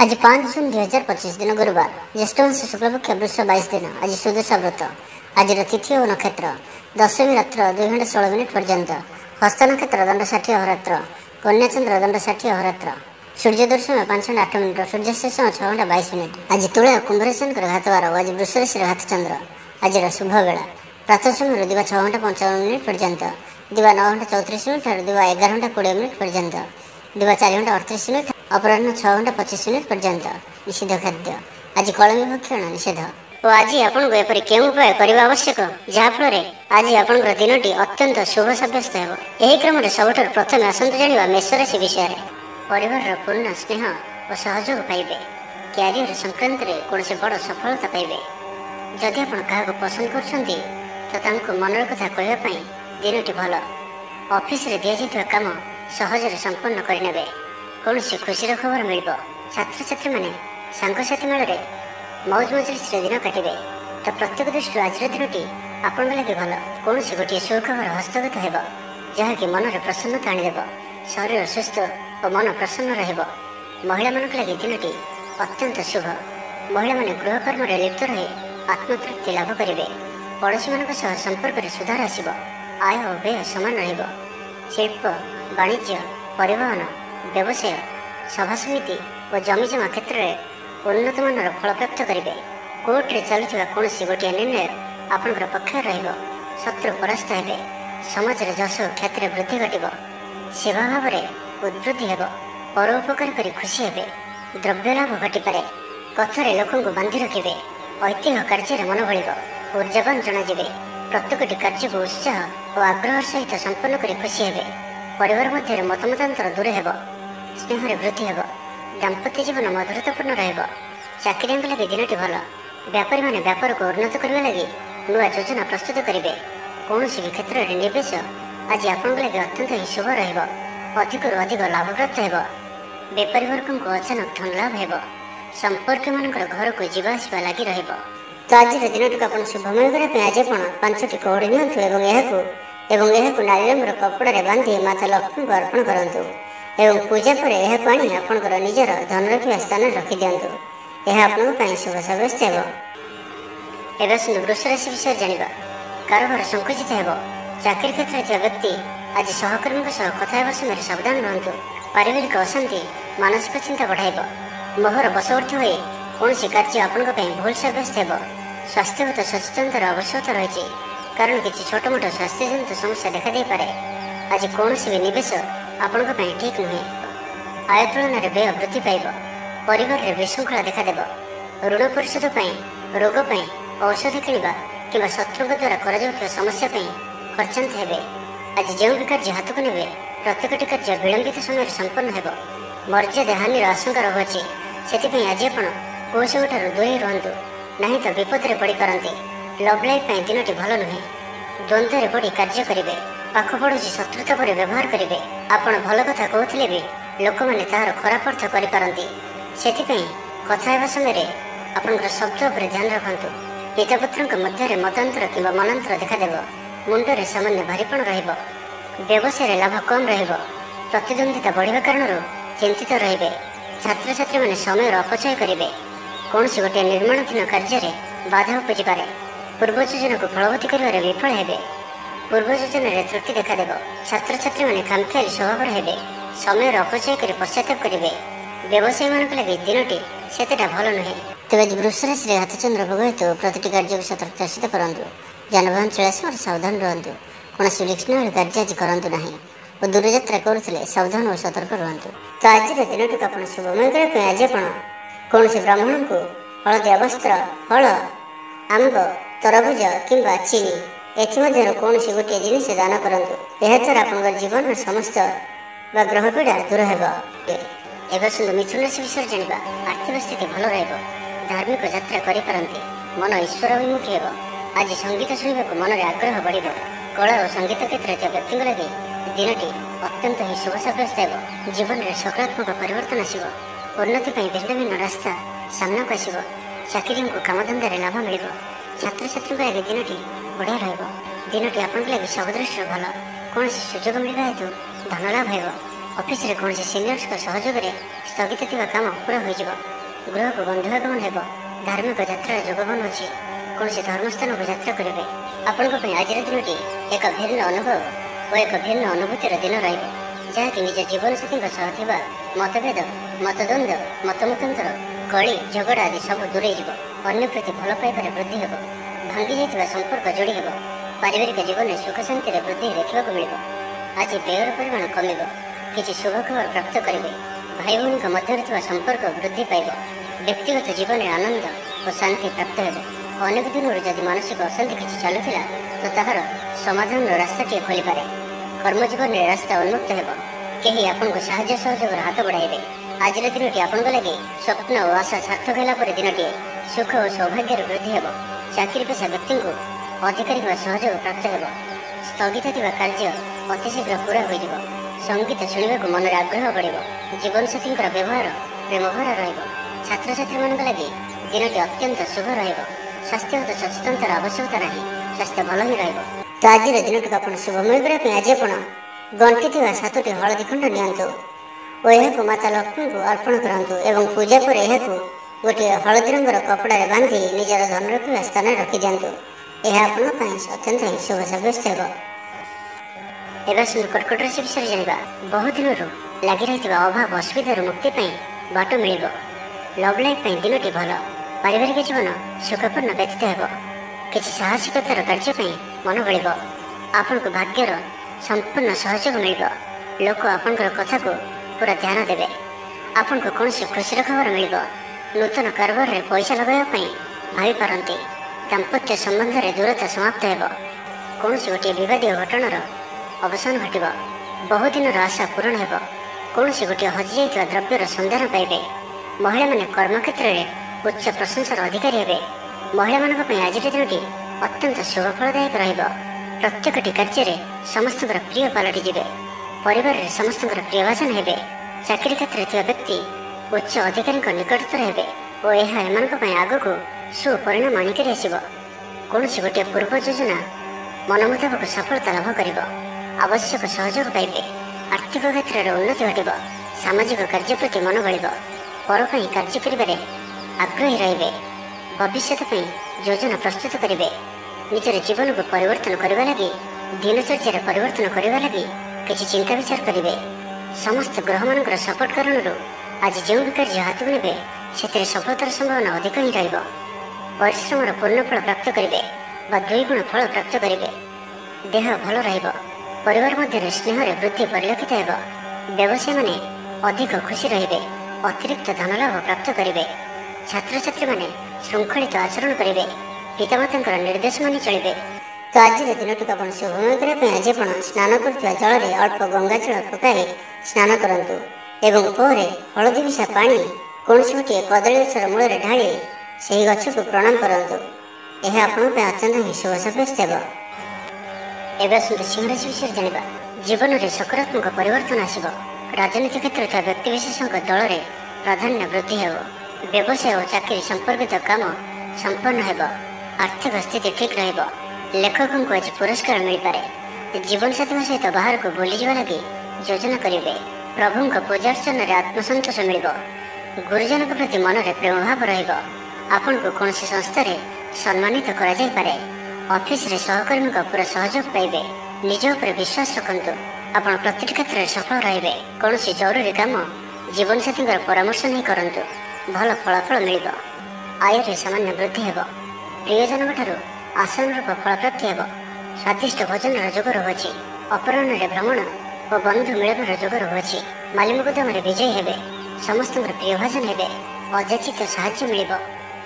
आज 5 जून 2025 दिन गुरुवार ज्येष्ठ मास शुक्लपक्ष वृष 22 दिन आज सुदशा व्रत। आज तिथि और नक्षत्र दशमी रात्र 2:16 पर्यंत, हस्त नक्षत्र दंड 60 अहोरात्र, कन्याचंद्र दंड 60 अहोरात्र, सूर्योदय समय 5:08 सूर्यास्त समय 6:22। आज तुला कुंभ शंकर घातवार और आज वृष राशि घात चंद्र। आज शुभ बेला प्रातः समय दिवा 6:55 पर्यंत, दिवा 9:34 और दिवा 11:20 पर्यंत, दिवा 4:38 अपराह्न 6:25 पर्यंत। निषिद्ध खाद्य आज कलमी भक्षण निषेध। और आज आपको एपरी केउं उपाय करने आवश्यक जहाँफल आज आपण दिनटी अत्यंत शुभ सब्यस्त हो। यही क्रम सबुठ प्रथम आसतु जाना मेष राशि विषय। परिवार पूर्ण स्नेह और सहयोग पाइबे। क्यारियर संक्रांत कौन बड़ सफलता पाइबे। जदि आप क्या पसंद कर मनर कथा कहवाई दिनटी भल। ऑफिस रे दि जाइथिबा काम सहजरे संपन्न करने कौन खुशी खबर मिल। छात्र छात्री मैंने सांगसाथी मेल मौज मजलिस दिन काटे तो प्रत्येक दृष्टि आज दिनटी आपण लगे भल। कौन गोटे सुखबर हस्तगत हो जहाँकि मन में प्रसन्नता आनीदेव। शरीर सुस्थ और मन प्रसन्न रहिबो। महिला मान लगे दिनटी अत्यंत शुभ। महिला माने गृहकर्म लिप्त रही आत्मतृप्ति लाभ करेंगे। पड़ोशी मान संपर्क में सुधार आसब। आय और व्यय समान रहिबो। शिल्प वाणिज्य परिवहन व्यवसाय सभा समिति और जमीजमा क्षेत्र में उन्नत मानर फल प्राप्त करेंगे। कोर्ट रे चलुवा कौन गोटे निर्णय आपंकर पक्ष शत्रु परास्त हे। समाज में जश ख्याति वृद्धि घटव। सेवा भाव में उद्वृद्धि हो। परोपकार कर खुशी हे। द्रव्य लाभ घटिपे। कथार लोक बांधि रखिए। ऐतिह्य कार्य मन भल ऊर्जावान जनाजे। प्रत्येकटी कार्य को उत्साह और आग्रह सहित संपन्न कर खुशी हे। परिवार मध्य मतमतांतर दूर हो। स्नेह वृद्धि हो। दाम्पत्य जीवन मधुरतापूर्ण रहिबो। चाकरिया लगे दिनटी भल। व्यापारी माने व्यापार को उन्नत करने लगी नुआ योजना प्रस्तुत करेंगे। कौन भी क्षेत्र में निवेश आज आपण लगे अत्यंत ही शुभ रहिबो। अधिक लाभ प्राप्त हो। बेपारी वर्ग को अचानक धन लाभ हो। संपर्क मान घर को जीवा आसवा लगी रहिबो। तो आज दिनटी आप शुभमय करने आज आप 5टी कौड़ी नियंतु नाली रंगर कपड़ा बांधि माता लक्ष्मी को अर्पण करूँ एवं पूजा पर यह आनी आपंकर निजर धन रखा स्थान रखी दिंतु। यह आपंप शुभ सब्यस्त हो। एवं वृष राशि विषय जाना कारोबार संकुचित हो। चाकरी क्षेत्र में व्यक्ति आज सहकर्मी कथा समय सावधान रहतु। पारिवारिक अशांति मानसिक चिंता बढ़ाइब। मोहर बशवर्ती हो कौन कार्य आपण भूल सब्यस्त हो। स्वास्थ्यगत सचेतनतार आवश्यकता रही कारण किसी छोट मोट स्वास्थ्यजनित समस्या देखा दे पारे। आज कौन भी निवेश आपण ठीक नुहे। आय तुलन में व्यय वृद्धि पाइब। परिवार में विशृंखला देखादेव। ऋण परिशोध रोग औषध किणवा कि शत्रु द्वारा कर समस्या खर्चांत हे। आज जो भी कार्य हाथ को ने प्रत्येकटी कार्य विलंबित समय संपन्न हो। मर्यादा हानि आशंका रहुछि से आज आप कौ सब दूरे रुहतु नहीं तो विपद में पड़ पारती। लव लाइफ दिनटी भल नुहे। द्वंद्व पड़ कार्य करेंगे। पाख पड़ोशी शत्रुता पर व्यवहार करेंगे। आपण भल कथा कहते भी लोक मैंने तार खराब अर्थ करें। से कथा समय आपंकर शब्द पर ध्यान रखु। पितापुत्र मध्य मतांतर कि मनांतर देखादेव। मुंडे सामान्य भारीपण रहिबो। व्यवसाय लाभ कम रहिबो। प्रतिद्वंदिता बढ़िया कारण चिंतित रहिबे। छात्र छात्री मैंने समय अपचय करेंगे। कौन गोटे निर्माणाधीन कार्य बाधा उपजी पारे। पूर्व योजना को फलवती कर विफल हे। पूर्व योजन त्रुटि देखादेव। छात्र छात्री मैंने खामखियाली स्वभाव हे। समय अपचय कर पश्चाताप करेंगे। व्यवसायी मान लगे दिनटी से भल नुहे। तेज वृष राशि हाथ चंद्र भोग हेतु प्रति कार्य को सतर्कता सहित करूँ। जानवाहन चला समय सावधान रुहतु। कौन विलक्षण कार्य आज करूँ ना और दूर यात्रा करुले सावधान और सतर्क रुहतु। तो आज दिनटी को आप शुभमय करने आज आप कौन ब्राह्मण को हलदिया वस्त्र फल आंब तरबुज किंबा चीनी एथमध्य कौन गोटे जिनिस दान करूँ। यह द्वारा आप जीवन समस्त ग्रह पीड़ा दूर हो। एवं मिथुन राशि विषय जाना आर्थिक स्थिति भल रहिबो। धार्मिक यात्रा करिपारंती। मन ईश्वराभिमुखी हो। आज संगीत शुणा मन में आग्रह बढ़। कला और संगीत क्षेत्र में व्यक्ति लगे दिनटी अत्यंत ही शुभ सब्यस्त हो। जीवन में सकारात्मक परिवर्तन आसब। उन्नति भिन्न भिन्न रास्ता सामना को आसब। चाकरी को कामधंदा लाभ मिल। छात्र छात्री लगे दिनटी बढ़िया रहिबो। दिनटी आपन लगे सब दृष्टि भल। कौन सुजोग मिलवा हेतु धन लाभ हो। ଅଫିସରେ କୌଣସି ସିନିୟର୍ସଙ୍କ ସହଯୋଗରେ ସ୍ଥଗିତ ଥିବା କାମ ପୁରା ହୋଇଯିବ। ଗୃହକୁ ବନ୍ଧୁ ଆଗମନ ହେବ। ଧାର୍ମିକ ଯାତ୍ରାର ଯୋଗବନ ଅଛି। କୌଣସି ଧର୍ମସ୍ଥାନକୁ ଯାତ୍ରା କରିବେ। ଆପଣଙ୍କ ପାଇଁ ଆଜିର ଦିନଟି ଏକ ଭିନ୍ନ ଅନୁଭବ ଓ ଏକ ଭିନ୍ନ ଅନୁଭୂତିର ଦିନ ରହିବ, ଯାହାକି ନିଜ ଜୀବନସାଥୀଙ୍କ ସହ ଥିବା ମତଭେଦ, ମତଦ୍ୱନ୍ଦ୍ୱ, ମତମତାନ୍ତର, କଳି ଝଗଡ଼ା ଆଦି ସବୁ ଦୂରେଇ ଯିବ। ଅନ୍ୟ ପ୍ରତି ଭଲ ପାଇବାରେ ବୃଦ୍ଧି ହେବ। ଭାଙ୍ଗି ଯାଇଥିବା ସମ୍ପର୍କ ଯୋଡ଼ି ହେବ। ପାରିବାରିକ ଜୀବନରେ ସୁଖ ଶାନ୍ତିରେ ବୃଦ୍ଧି ଦେଖିବାକୁ ମିଳିବ। ଆଜି ବ୍ୟୟର ପରିମାଣ କମିବ। କିଛି ଶୁଭ ଖବର ପ୍ରାପ୍ତ କରିବେ। ଭାଇ ଭଉଣୀଙ୍କ ମଧ୍ୟରେ ଥିବା ସମ୍ପର୍କ ବୃଦ୍ଧି ପାଇବ। ବ୍ୟକ୍ତିଗତ ଜୀବନରେ ଆନନ୍ଦ ଓ ଶାନ୍ତି ପ୍ରାପ୍ତ ହେବ। ଅନେକ ଦିନରୁ ଯଦି ମାନସିକ ଅଶାନ୍ତି କିଛି ଚାଲୁଥିଲା ତ ତାହାର ସମାଧାନର ରାସ୍ତାଟିଏ ଖୋଲିପାରେ। କର୍ମଜୀବନରେ ରାସ୍ତା ଉନ୍ମୁକ୍ତ ହେବ। କେହି ଆପଣଙ୍କୁ ସାହାଯ୍ୟ ସହଯୋଗର ହାତ ବଢ଼ାଇବେ। ଆଜିର ଦିନଟି ଆପଣଙ୍କ ଲାଗି ସ୍ୱପ୍ନ ଓ ଆଶା ସାର୍ଥକ ହେଲା ପରେ ଦିନଟିଏ। ସୁଖ ଓ ସୌଭାଗ୍ୟର ବୃଦ୍ଧି ହେବ। ଚାକିରି ପେଶା ବ୍ୟକ୍ତିଙ୍କୁ ଅଧିକାରୀଙ୍କ ସହଯୋଗ ପ୍ରାପ୍ତ ହେବ। ସ୍ଥଗିତ ଥିବା କାର୍ଯ୍ୟ ଅତି ଶୀଘ୍ର ପୁରା ହୋଇଯିବ। ସଙ୍ଗୀତ ଶୁଣିବାକୁ ମନରେ ଆଗ୍ରହ ବଢ଼ିବ। ଜୀବନସାଥୀଙ୍କର ବ୍ୟବହାର ପ୍ରେମଭରା ରହିବ। ଛାତ୍ରଛାତ୍ରୀମାନଙ୍କ ଲାଗି ଦିନଟି ଅତ୍ୟନ୍ତ ଶୁଭ ରହିବ। ସ୍ୱାସ୍ଥ୍ୟଗତ ସଚେତନତାର ଆବଶ୍ୟକତା ନାହିଁ। ସ୍ୱାସ୍ଥ୍ୟ ଭଲ ହିଁ ରହିବ। ତ ଆଜିର ଦିନଟିକୁ ଆପଣ ଶୁଭମୟ କରିବା ପାଇଁ ଆଜି ଆପଣ ଗଣ୍ଠି ଥିବା 7ଟି ହଳଦୀ ଖଣ୍ଡ ନିଅନ୍ତୁ ଓ ଏହାକୁ ମାତା ଲକ୍ଷ୍ମୀଙ୍କୁ ଅର୍ପଣ କରନ୍ତୁ ଏବଂ ପୂଜା ପରେ ଏହାକୁ ଗୋଟିଏ ହଳଦୀ ରଙ୍ଗର କପଡ଼ାରେ ବାନ୍ଧି ନିଜର ଧନ ରଖିବା ସ୍ଥାନରେ ରଖିଦିଅନ୍ତୁ। ଏହା ଆପଣଙ୍କ ପାଇଁ ଅତ୍ୟନ୍ତ ହିଁ ଶୁଭ ସାବ୍ୟସ୍ତ ହେବ। ଏବେ ଆସନ୍ତୁ କର୍କଟ ରାଶି ବିଷୟରେ ଜାଣିବା। ବହୁ ଦିନରୁ ଲାଗି ରହିଥିବା ଅଭାବ ଅସୁବିଧାରୁ ମୁକ୍ତି ପାଇଁ ବାଟ ମିଳିବ। ଲଭ୍ ଲାଇଫ୍ ପାଇଁ ଦିନଟି ଭଲ। ପାରିବାରିକ ଜୀବନ ସୁଖପୂର୍ଣ୍ଣ ବ୍ୟତୀତ ହେବ। କିଛି ସାହସିକତାର କାର୍ଯ୍ୟ ପାଇଁ ମନ ବଳିବ। ଆପଣଙ୍କୁ ଭାଗ୍ୟର ସମ୍ପୂର୍ଣ୍ଣ ସହଯୋଗ ମିଳିବ। ଲୋକ ଆପଣଙ୍କର କଥାକୁ ପୁରା ଧ୍ୟାନ ଦେବେ। ଆପଣଙ୍କୁ କୌଣସି ଖୁସିର ଖବର ମିଳିବ। ନୂତନ କାରବାରରେ ପଇସା ଲଗାଇବା ପାଇଁ ଭାବିପାରନ୍ତି। ଦାମ୍ପତ୍ୟ ସମ୍ବନ୍ଧରେ ଦୂରତା ସମାପ୍ତ ହେବ। କୌଣସି ଗୋଟିଏ ବିବାଦୀୟ ଘଟଣାର ଅବସାନ ଘଟିବ। ବହୁଦିନର ଆଶା ପୂରଣ ହେବ। କୌଣସି ଗୋଟିଏ ହଜିଯାଇଥିବା ଦ୍ରବ୍ୟର ସନ୍ଧାନ ପାଇବେ। ମହିଳାମାନେ କର୍ମକ୍ଷେତ୍ରରେ ଉଚ୍ଚ ପ୍ରଶଂସାର ଅଧିକାରୀ ହେବେ। ମହିଳାମାନଙ୍କ ପାଇଁ ଆଜିର ଦିନଟି ଅତ୍ୟନ୍ତ ଶୁଭଫଳଦାୟକ ରହିବ। ପ୍ରତ୍ୟେକଟି କାର୍ଯ୍ୟରେ ସମସ୍ତଙ୍କର ପ୍ରିୟ ପାଲଟିଯିବେ। ପରିବାରରେ ସମସ୍ତଙ୍କର ପ୍ରିୟଭାଜନ ହେବେ। ଚାକିରି କ୍ଷେତ୍ରରେ ଥିବା ବ୍ୟକ୍ତି ଉଚ୍ଚ ଅଧିକାରୀଙ୍କ ନିକଟତର ହେବେ ଓ ଏହା ଏମାନଙ୍କ ପାଇଁ ଆଗକୁ ସୁପରିଣାମ ଆଣିକରି ଆସିବ। କୌଣସି ଗୋଟିଏ ପୂର୍ବ ଯୋଜନା ମନ ମୁତାବକ ସଫଳତା ଲାଭ କରିବ। ଆବଶ୍ୟକ ସହଯୋଗ ପାଇବେ। ଆର୍ଥିକ କ୍ଷେତ୍ରରେ ଉନ୍ନତି ଘଟିବ। ସାମାଜିକ କାର୍ଯ୍ୟ ପ୍ରତି ମନ ବଳିବ। ପର ପାଇଁ କାର୍ଯ୍ୟ କରିବାରେ ଆଗ୍ରହୀ ରହିବେ। ଭବିଷ୍ୟତ ପାଇଁ ଯୋଜନା ପ୍ରସ୍ତୁତ କରିବେ। ନିଜର ଜୀବନକୁ ପରିବର୍ତ୍ତନ କରିବା ଲାଗି, ଦିନଚର୍ଯ୍ୟାରେ ପରିବର୍ତ୍ତନ କରିବା ଲାଗି କିଛି ଚିନ୍ତା ବିଚାର କରିବେ। ସମସ୍ତ ଗ୍ରହମାନଙ୍କର ସପୋର୍ଟ କାରଣରୁ ଆଜି ଯେଉଁ ବି କାର୍ଯ୍ୟ ହାତକୁ ନେବେ ସେଥିରେ ସଫଳତାର ସମ୍ଭାବନା ଅଧିକ ହିଁ ରହିବ। ପରିଶ୍ରମର ପୂର୍ଣ୍ଣ ଫଳ ପ୍ରାପ୍ତ କରିବେ ବା 2 ଗୁଣ ଫଳ ପ୍ରାପ୍ତ କରିବେ। ଦେହ ଭଲ ରହିବ। ପରିବାର ମଧ୍ୟରେ ସ୍ନେହରେ ବୃଦ୍ଧି ପରିଲକ୍ଷିତ ହେବ। ବ୍ୟବସାୟୀମାନେ ଅଧିକ ଖୁସି ରହିବେ। ଅତିରିକ୍ତ ଧନଲାଭ ପ୍ରାପ୍ତ କରିବେ। ଛାତ୍ରଛାତ୍ରୀମାନେ ଶୃଙ୍ଖଳିତ ଆଚରଣ କରିବେ। ପିତାମାତାଙ୍କର ନିର୍ଦ୍ଦେଶ ମାନି ଚଳିବେ। ତ ଆଜିର ଦିନଟିକୁ ଆପଣ ଶୁଭମୟ କରିବା ପାଇଁ ଆଜି ଆପଣ ସ୍ନାନ କରୁଥିବା ଜଳରେ ଅଳ୍ପ ଗଙ୍ଗାଜଳ ପକାଇ ସ୍ନାନ କରନ୍ତୁ ଏବଂ ପରେ ହଳଦୀ ମିଶା ପାଣି କୌଣସି ଗୋଟିଏ କଦଳୀ ଗଛର ମୂଳରେ ଢାଳି ସେହି ଗଛକୁ ପ୍ରଣାମ କରନ୍ତୁ। ଏହା ଆପଣଙ୍କ ପାଇଁ ଅତ୍ୟନ୍ତ ହିଁ ଶୁଭ ସାବ୍ୟସ୍ତ ହେବ। ଏବେ ଆସନ୍ତୁ ସିଂହ ରାଶି ବିଷୟରେ ଜାଣିବା। ଜୀବନରେ ସକାରାତ୍ମକ ପରିବର୍ତ୍ତନ ଆସିବ। ରାଜନୀତି କ୍ଷେତ୍ରରେ ଥିବା ବ୍ୟକ୍ତିବିଶେଷଙ୍କ ଦଳରେ ପ୍ରାଧାନ୍ୟ ବୃଦ୍ଧି ହେବ। ବ୍ୟବସାୟ ଓ ଚାକିରି ସମ୍ପର୍କିତ କାମ ସମ୍ପନ୍ନ ହେବ। ଆର୍ଥିକ ସ୍ଥିତି ଠିକ୍ ରହିବ। ଲେଖକଙ୍କୁ ଆଜି ପୁରସ୍କାର ମିଳିପାରେ। ଜୀବନସାଥୀଙ୍କ ସହିତ ବାହାରକୁ ବୁଲିଯିବା ଲାଗି ଯୋଜନା କରିବେ। ପ୍ରଭୁଙ୍କ ପୂଜାର୍ଚ୍ଚନାରେ ଆତ୍ମସନ୍ତୋଷ ମିଳିବ। ଗୁରୁଜନଙ୍କ ପ୍ରତି ମନରେ ପ୍ରେମଭାବ ରହିବ। ଆପଣଙ୍କୁ କୌଣସି ସଂସ୍ଥାରେ ସମ୍ମାନିତ କରାଯାଇପାରେ। ଅଫିସରେ ସହକର୍ମୀଙ୍କ ପୁରା ସହଯୋଗ ପାଇବେ। ନିଜ ଉପରେ ବିଶ୍ୱାସ ରଖନ୍ତୁ। ଆପଣ ପ୍ରତିଟି କ୍ଷେତ୍ରରେ ସଫଳ ରହିବେ। କୌଣସି ଜରୁରୀ କାମ ଜୀବନସାଥୀଙ୍କର ପରାମର୍ଶ ନେଇ କରନ୍ତୁ। ଭଲ ଫଳାଫଳ ମିଳିବ। ଆୟରେ ସାମାନ୍ୟ ବୃଦ୍ଧି ହେବ। ପ୍ରିୟଜନଙ୍କଠାରୁ ଆଶାନୁରୂପ ଫଳପ୍ରାପ୍ତି ହେବ। ସ୍ୱାଦିଷ୍ଟ ଭୋଜନର ଯୋଗ ରହୁଅଛି। ଅପରାହ୍ନରେ ଭ୍ରମଣ ଓ ବନ୍ଧୁ ମିଳନର ଯୋଗ ରହୁଅଛି। ମାଲିମକଦ୍ଦମାରେ ବିଜୟୀ ହେବେ। ସମସ୍ତଙ୍କର ପ୍ରିୟଭାଜନ ହେବେ। ଅଯାଚିତ ସାହାଯ୍ୟ ମିଳିବ।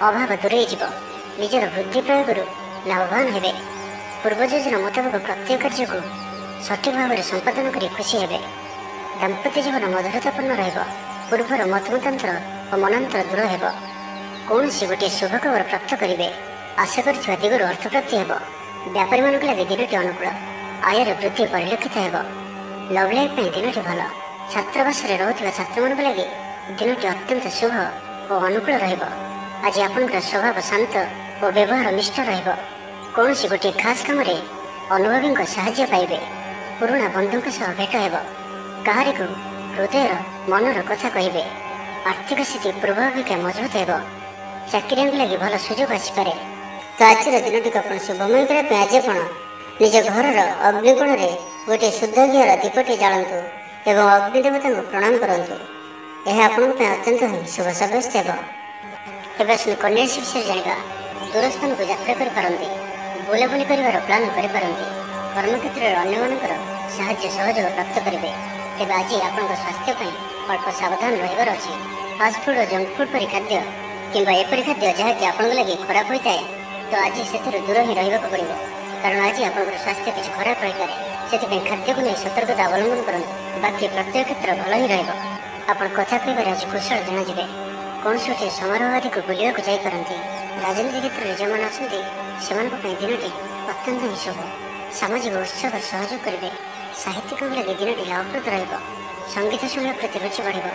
ଅଭାବ ଦୂରେଇ ଯିବ। ନିଜର ବୁଦ୍ଧି ପ୍ରୟୋଗରୁ ଲାଭବାନ ହେବେ। ପୂର୍ବ ଯୋଜନା ମୁତାବକ ପ୍ରତ୍ୟେକ କାର୍ଯ୍ୟକୁ ସଠିକ୍ ଭାବରେ ସମ୍ପାଦନ କରି ଖୁସି ହେବେ। ଦାମ୍ପତ୍ୟ ଜୀବନ ମଧୁରତାପୂର୍ଣ୍ଣ ରହିବ। ପୂର୍ବର ମତମତାନ୍ତର ଓ ମନାନ୍ତର ଦୂର ହେବ। କୌଣସି ଗୋଟିଏ ଶୁଭ ଖବର ପ୍ରାପ୍ତ କରିବେ। ଆଶା କରିଥିବା ଦିଗରୁ ଅର୍ଥପ୍ରାପ୍ତି ହେବ। ବ୍ୟାପାରୀମାନଙ୍କ ଲାଗି ଦିନଟି ଅନୁକୂଳ। ଆୟରେ ବୃଦ୍ଧି ପରିଲକ୍ଷିତ ହେବ। ଲଭ୍ ଲାଇଫ୍ ପାଇଁ ଦିନଟି ଭଲ। ଛାତ୍ରାବାସରେ ରହୁଥିବା ଛାତ୍ରମାନଙ୍କ ଲାଗି ଦିନଟି ଅତ୍ୟନ୍ତ ଶୁଭ ଓ ଅନୁକୂଳ ରହିବ। ଆଜି ଆପଣଙ୍କର ସ୍ୱଭାବ ଶାନ୍ତ ଓ ବ୍ୟବହାର ନିଷ୍ଠ ରହିବ। କୌଣସି ଗୋଟିଏ ଖାସ୍ କାମରେ ଅନୁଭବୀଙ୍କ ସାହାଯ୍ୟ ପାଇବେ। ପୁରୁଣା ବନ୍ଧୁଙ୍କ ସହ ଭେଟ ହେବ। କାହାରିକୁ ହୃଦୟର ମନର କଥା କହିବେ। ଆର୍ଥିକ ସ୍ଥିତି ପୂର୍ବ ଅପେକ୍ଷା ମଜବୁତ ହେବ। ଚାକିରିଆଙ୍କୁ ଲାଗି ଭଲ ସୁଯୋଗ ଆସିପାରେ। ତ ଆଜିର ଦିନଟିକୁ ଆପଣ ଶୁଭମୟ କରିବା ପାଇଁ ଆଜି ଆପଣ ନିଜ ଘରର ଅଗ୍ନିକୋଣରେ ଗୋଟିଏ ଶୁଦ୍ଧ ଘିଅର ଦୀପଟି ଜାଳନ୍ତୁ ଏବଂ ଅଗ୍ନି ଦେବତାଙ୍କୁ ପ୍ରଣାମ କରନ୍ତୁ। ଏହା ଆପଣଙ୍କ ପାଇଁ ଅତ୍ୟନ୍ତ ଶୁଭ ସାବ୍ୟସ୍ତ ହେବ। ଏବେ ଆସନ୍ତୁ କନ୍ୟା ରାଶି ବିଷୟରେ ଜାଣିବା। ଦୂରସ୍ଥାନକୁ ଯାତ୍ରା କରିପାରନ୍ତି, ବୁଲାବୁଲି କରିବାର ପ୍ଲାନ୍ କରିପାରନ୍ତି, କର୍ମକ୍ଷେତ୍ରରେ ଅନ୍ୟମାନଙ୍କର ସାହାଯ୍ୟ ସହଯୋଗ ପ୍ରାପ୍ତ କରିବେ। ତେବେ ଆଜି ଆପଣଙ୍କ ସ୍ୱାସ୍ଥ୍ୟ ପାଇଁ ଅଳ୍ପ ସାବଧାନ ରହିବାର ଅଛି। ଫାଷ୍ଟଫୁଡ୍ ଓ ଜଙ୍କ ଫୁଡ୍ ପରି ଖାଦ୍ୟ କିମ୍ବା ଏପରି ଖାଦ୍ୟ ଯାହାକି ଆପଣଙ୍କ ଲାଗି ଖରାପ ହୋଇଥାଏ, ତ ଆଜି ସେଥିରୁ ଦୂର ହିଁ ରହିବାକୁ ପଡ଼ିବ। କାରଣ ଆଜି ଆପଣଙ୍କର ସ୍ୱାସ୍ଥ୍ୟ କିଛି ଖରାପ ରହିପାରେ। ସେଥିପାଇଁ ଖାଦ୍ୟକୁ ନେଇ ସତର୍କତା ଅବଲମ୍ବନ କରନ୍ତୁ। ବାକି ପ୍ରତ୍ୟେକ କ୍ଷେତ୍ର ଭଲ ହିଁ ରହିବ। ଆପଣ କଥା କହିବାରେ ଆଜି କୁଶଳ ଜଣାଯିବେ। କୌଣସି ଗୋଟିଏ ସମାରୋହ ଆଦିକୁ ବୁଲିବାକୁ ଯାଇପାରନ୍ତି। ରାଜନୀତି କ୍ଷେତ୍ରରେ ଯେଉଁମାନେ ଅଛନ୍ତି ସେମାନଙ୍କ ପାଇଁ ଦିନଟି ଅତ୍ୟନ୍ତ ହିଁ ଶୁଭ। ସାମାଜିକ ଉତ୍ସବରେ ସହଯୋଗ କରିବେ। ସାହିତ୍ୟିକଙ୍କ ଲାଗି ଦିନଟି ଲାଭପ୍ରଦ ରହିବ। ସଙ୍ଗୀତ ଶୁଣିବା ପ୍ରତି ରୁଚି ବଢ଼ିବ।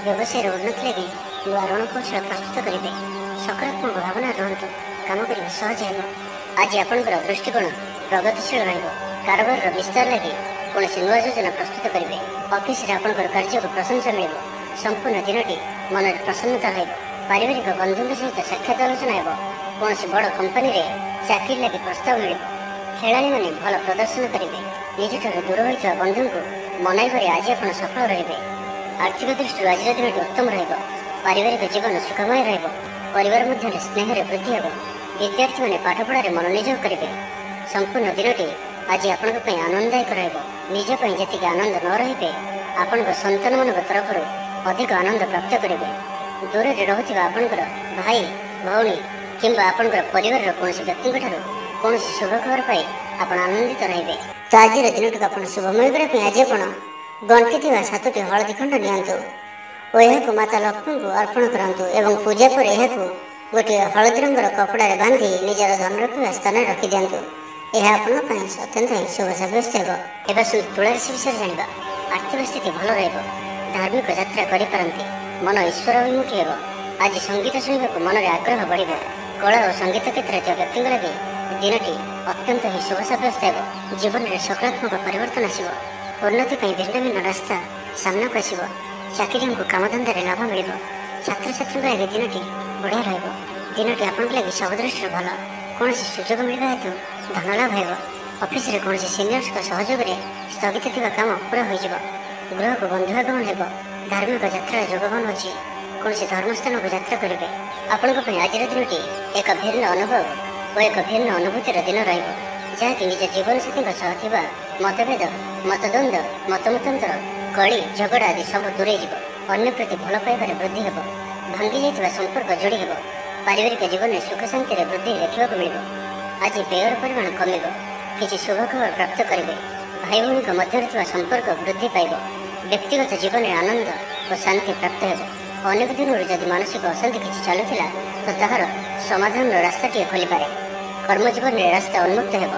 ବ୍ୟବସାୟର ଉନ୍ନତି ଲାଗି ନୂଆ ରଣକୌଶଳ ପ୍ରସ୍ତୁତ କରିବେ। ସକାରାତ୍ମକ ଭାବନା ରୁହନ୍ତୁ। କାମ କରିବା ସହଜ ହେବ। ଆଜି ଆପଣଙ୍କର ଦୃଷ୍ଟିକୋଣ ପ୍ରଗତିଶୀଳ ରହିବ। କାରବାରର ବିସ୍ତାର ଲାଗି କୌଣସି ନୂଆ ଯୋଜନା ପ୍ରସ୍ତୁତ କରିବେ। ଅଫିସରେ ଆପଣଙ୍କର କାର୍ଯ୍ୟକୁ ପ୍ରଶଂସା ମିଳିବ। ସମ୍ପୂର୍ଣ୍ଣ ଦିନଟି ମନରେ ପ୍ରସନ୍ନତା ରହିବ। ପାରିବାରିକ ବନ୍ଧୁଙ୍କ ସହିତ ସାକ୍ଷାତ ଆଲୋଚନା ହେବ। କୌଣସି ବଡ଼ କମ୍ପାନୀରେ ଚାକିରି ଲାଗି ପ୍ରସ୍ତାବ ମିଳିବ। ଖେଳାଳିମାନେ ଭଲ ପ୍ରଦର୍ଶନ କରିବେ। ନିଜଠାରୁ ଦୂର ହୋଇଥିବା ବନ୍ଧୁଙ୍କୁ ମନାଇବାରେ ଆଜି ଆପଣ ସଫଳ ରହିବେ। ଆର୍ଥିକ ଦୃଷ୍ଟିରୁ ଆଜିର ଦିନଟି ଉତ୍ତମ ରହିବ। ପାରିବାରିକ ଜୀବନ ସୁଖମୟ ରହିବ। ପରିବାର ମଧ୍ୟରେ ସ୍ନେହରେ ବୃଦ୍ଧି ହେବ। ବିଦ୍ୟାର୍ଥୀମାନେ ପାଠପଢ଼ାରେ ମନୋନିଯୋଗ କରିବେ। ସମ୍ପୂର୍ଣ୍ଣ ଦିନଟି ଆଜି ଆପଣଙ୍କ ପାଇଁ ଆନନ୍ଦଦାୟକ ରହିବ। ନିଜ ପାଇଁ ଯେତିକି ଆନନ୍ଦ ନ ରହିବେ, ଆପଣଙ୍କ ସନ୍ତାନମାନଙ୍କ ତରଫରୁ ଅଧିକ ଆନନ୍ଦ ପ୍ରାପ୍ତ କରିବେ। ଦୂରରେ ରହୁଥିବା ଆପଣଙ୍କର ଭାଇ, ଭଉଣୀ କିମ୍ବା ଆପଣଙ୍କର ପରିବାରର କୌଣସି ବ୍ୟକ୍ତିଙ୍କଠାରୁ କୌଣସି ଶୁଭ ଖବର ପାଇ ଆପଣ ଆନନ୍ଦିତ ରହିବେ। ତ ଆଜିର ଦିନଟିକୁ ଆପଣ ଶୁଭମୟ କରିବା ପାଇଁ ଆଜି ଆପଣ ଗଣ୍ଠି ଥିବା 7ଟି ହଳଦୀ ଖଣ୍ଡ ନିଅନ୍ତୁ ଓ ଏହାକୁ ମାତା ଲକ୍ଷ୍ମୀଙ୍କୁ ଅର୍ପଣ କରନ୍ତୁ ଏବଂ ପୂଜା ପରେ ଏହାକୁ ଗୋଟିଏ ହଳଦୀ ରଙ୍ଗର କପଡ଼ାରେ ବାନ୍ଧି ନିଜର ଧନ ରଖିବା ସ୍ଥାନରେ ରଖିଦିଅନ୍ତୁ। ଏହା ଆପଣଙ୍କ ପାଇଁ ଅତ୍ୟନ୍ତ ଶୁଭ ସାବ୍ୟସ୍ତ ହେବ। ଏବେ ତୁଳା ରାଶି ବିଷୟରେ ଜାଣିବା। ଆର୍ଥିକ ସ୍ଥିତି ଭଲ ରହିବ। ଧାର୍ମିକ ଯାତ୍ରା କରିପାରନ୍ତି। ମନ ଈଶ୍ୱର ଅଭିମୁଖୀ ହେବ। ଆଜି ସଙ୍ଗୀତ ଶୁଣିବାକୁ ମନରେ ଆଗ୍ରହ ବଢ଼ିବ। କଳା ଓ ସଙ୍ଗୀତ କ୍ଷେତ୍ରରେ ଥିବା ବ୍ୟକ୍ତିଙ୍କ ଲାଗି ଦିନଟି ଅତ୍ୟନ୍ତ ଶୁଭ ସାବ୍ୟସ୍ତ ହେବ। ଜୀବନରେ ସକାରାତ୍ମକ ପରିବର୍ତ୍ତନ ଆସିବ। ଉନ୍ନତି ପାଇଁ ଭିନ୍ନ ଭିନ୍ନ ରାସ୍ତା ସାମ୍ନାକୁ ଆସିବ। ଚାକିରିଆଙ୍କୁ କାମଧନ୍ଦାରେ ଲାଭ ମିଳିବ। ଛାତ୍ରଛାତ୍ରୀଙ୍କ ଲାଗି ଦିନଟି ବଢ଼ିଆ ରହିବ। ଦିନଟି ଆପଣଙ୍କ ଲାଗି ସବୁ ଦୃଷ୍ଟିରୁ ଭଲ। କୌଣସି ସୁଯୋଗ ମିଳିବା ହେତୁ ଧନ ଲାଭ ହେବ। ଅଫିସରେ କୌଣସି ସିନିୟର୍ସଙ୍କ ସହଯୋଗରେ ସ୍ଥଗିତ ଥିବା କାମ ପୁରା ହୋଇଯିବ। ଗୃହକୁ ବନ୍ଧୁଆଗମନ ହେବ। ଧାର୍ମିକ ଯାତ୍ରାର ଯୋଗମାନ ଅଛି। କୌଣସି ଧର୍ମସ୍ଥାନକୁ ଯାତ୍ରା କରିବେ। ଆପଣଙ୍କ ପାଇଁ ଆଜିର ଦିନଟି ଏକ ଭିନ୍ନ ଅନୁଭବ ଓ ଏକ ଭିନ୍ନ ଅନୁଭୂତିର ଦିନ ରହିବ, ଯାହାକି ନିଜ ଜୀବନସାଥୀଙ୍କ ସହ ଥିବା ମତଭେଦ, ମତଦ୍ୱନ୍ଦ୍ୱ, ମତମତାନ୍ତର, କଳି ଝଗଡ଼ା ଆଦି ସବୁ ଦୂରେଇ ଯିବ। ଅନ୍ୟ ପ୍ରତି ଭଲ ପାଇବାରେ ବୃଦ୍ଧି ହେବ। ଭାଙ୍ଗି ଯାଇଥିବା ସମ୍ପର୍କ ଯୋଡ଼ି ହେବ। ପାରିବାରିକ ଜୀବନରେ ସୁଖ ଶାନ୍ତିରେ ବୃଦ୍ଧି ଦେଖିବାକୁ ମିଳିବ। ଆଜି ବ୍ୟୟର ପରିମାଣ କମିବ। କିଛି ଶୁଭ ଖବର ପ୍ରାପ୍ତ କରିବେ। ଭାଇ ଭଉଣୀଙ୍କ ମଧ୍ୟରେ ଥିବା ସମ୍ପର୍କ ବୃଦ୍ଧି ପାଇବ। ବ୍ୟକ୍ତିଗତ ଜୀବନରେ ଆନନ୍ଦ ଓ ଶାନ୍ତି ପ୍ରାପ୍ତ ହେବ। ଅନେକ ଦିନରୁ ଯଦି ମାନସିକ ଅଶାନ୍ତି କିଛି ଚାଲୁଥିଲା, ତ ତାହାର ସମାଧାନର ରାସ୍ତାଟିଏ ଖୋଲିପାରେ। କର୍ମଜୀବନରେ ରାସ୍ତା ଉନ୍ମୁକ୍ତ ହେବ।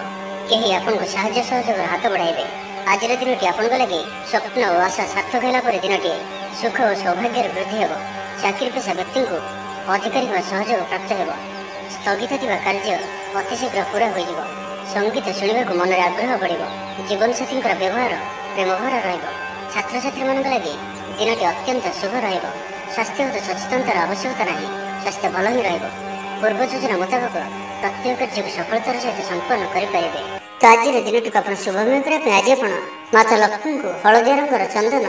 କେହି ଆପଣଙ୍କୁ ସାହାଯ୍ୟ ସହଯୋଗର ହାତ ବଢ଼ାଇବେ। ଆଜିର ଦିନଟି ଆପଣଙ୍କ ଲାଗି ସ୍ୱପ୍ନ ଓ ଆଶା ସାର୍ଥକ ହେଲା ପରି ଦିନଟିଏ। ସୁଖ ଓ ସୌଭାଗ୍ୟର ବୃଦ୍ଧି ହେବ। ଚାକିରି ପେଶା ବ୍ୟକ୍ତିଙ୍କୁ ଅଧିକାରୀଙ୍କ ସହଯୋଗ ପ୍ରାପ୍ତ ହେବ। ସ୍ଥଗିତ ଥିବା କାର୍ଯ୍ୟ ଅତିଶୀଘ୍ର ପୁରା ହୋଇଯିବ। ସଙ୍ଗୀତ ଶୁଣିବାକୁ ମନରେ ଆଗ୍ରହ ବଢ଼ିବ। ଜୀବନସାଥୀଙ୍କର ବ୍ୟବହାର ପ୍ରେମଭରା ରହିବ। ଛାତ୍ରଛାତ୍ରୀମାନଙ୍କ ଲାଗି ଦିନଟି ଅତ୍ୟନ୍ତ ଶୁଭ ରହିବ। ସ୍ୱାସ୍ଥ୍ୟଗତ ସଚେତନତାର ଆବଶ୍ୟକତା ନାହିଁ। ସ୍ୱାସ୍ଥ୍ୟ ଭଲ ହିଁ ରହିବ। ପୂର୍ବ ଯୋଜନା ମୁତାବକ ପ୍ରତ୍ୟେକ କାର୍ଯ୍ୟକୁ ସଫଳତାର ସହିତ ସମ୍ପନ୍ନ କରିପାରିବେ। ତ ଆଜିର ଦିନଟିକୁ ଆପଣ ଶୁଭମୟ କରିବା ପାଇଁ ଆଜି ଆପଣ ମାତା ଲକ୍ଷ୍ମୀଙ୍କୁ ହଳଦିଆ ରଙ୍ଗର ଚନ୍ଦନ